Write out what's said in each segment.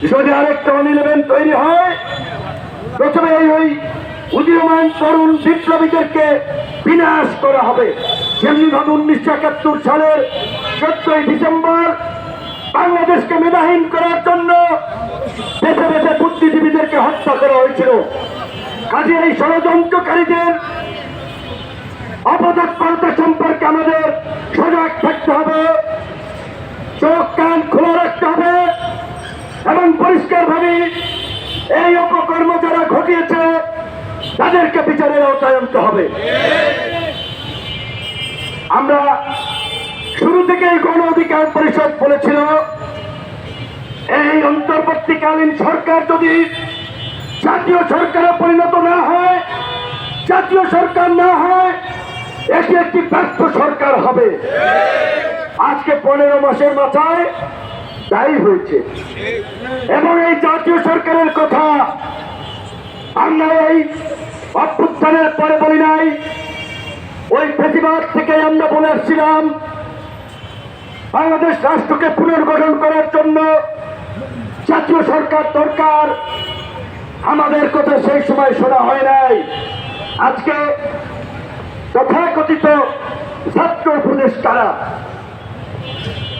যদি আরেকটা 11 তৈরি হয়, প্রথমে ওই উদীয়মান তরুণ বিপ্লবীদেরকে বিনাশ করা হবে। যেমনি ভাবে 1971 সালের 14ই ডিসেম্বর বাংলাদেশকে মেধাহীন করার জন্য বেছে বেছে বুদ্ধিজীবীদেরকে হত্যা করা হয়েছিল। কাজে এই ষড়যন্ত্রকারীদের অপতৎপরতা সম্পর্কে আমাদের সজাগ থাকতে হবে, চোখ কান খোলা রাখতে হবে এবং পরিষ্কারভাবে এই অপকর্ম যারা ঘটিয়েছে তাদেরকে বিচারের আওতায় আনতে হবে। আমরা শুরু থেকেই গণ অধিকার পরিষদ বলেছিল, এই অন্তর্বর্তীকালীন সরকার যদি জাতীয় সরকারে পরিণত না হয়, জাতীয় সরকার না হয়, এটি একটি ব্যর্থ সরকার হবে। আজকে 15 মাসের মাথায় তাই হয়েছে এবং এই জাতীয় সরকারের কথা আমরা এই অভ্যুত্থানের পরে বলি নাই, ওই ফ্যাসিবাদ থেকে আমরা বলে আসছিলাম বাংলাদেশ রাষ্ট্রকে পুনর্গঠন করার জন্য জাতীয় সরকার দরকার। আমাদের কথা সেই সময় শোনা হয় নাই। আজকে তথাকথিত ছাত্র উপদেষ্টারা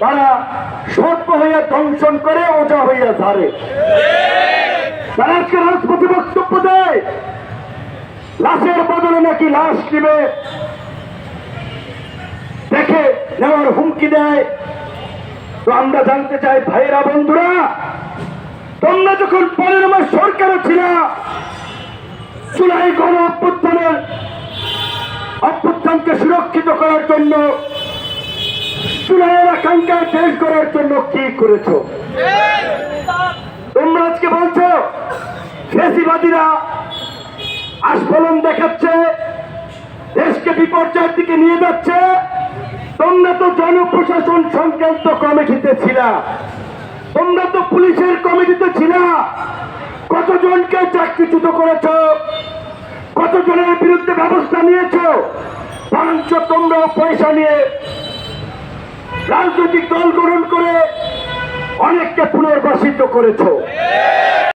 তারা সর্প হইয়া দংশন করে, ওজা হইয়া ধারে। তারা আজকে রাজপথে বক্তব্য দেয়, লাশের বদলে নাকি লাশ নিবে, দেখে নেওয়ার হুমকি দেয়। তো আমরা জানতে চাই, ভাইয়েরা বন্ধুরা, তোমরা যখন 15 মাস সরকারে ছিল, জুলাই গণ অভ্যুত্থানকে সুরক্ষিত করার জন্য, জুলাইয়ের আকাঙ্ক্ষায় দেশ গড়ার জন্য কি করেছো? তোমরা আজকে বলছো ফ্যাসিবাদীরা আস্ফলন দেখাচ্ছে, দেশকে বিপর্যয়ের দিকে নিয়ে যাচ্ছে। তোমরা তো জনপ্রশাসন সংক্রান্ত কমিটিতে ছিলা, তোমরা তো পুলিশের কমিটিতে ছিলা। কতজনকে চাকরিচ্যুত করেছ, কতজনের বিরুদ্ধে ব্যবস্থা নিয়েছ? বরঞ্চ তোমরা পয়সা নিয়ে রাজনৈতিক দল গঠন করে অনেককে পুনর্বাসিত করেছ।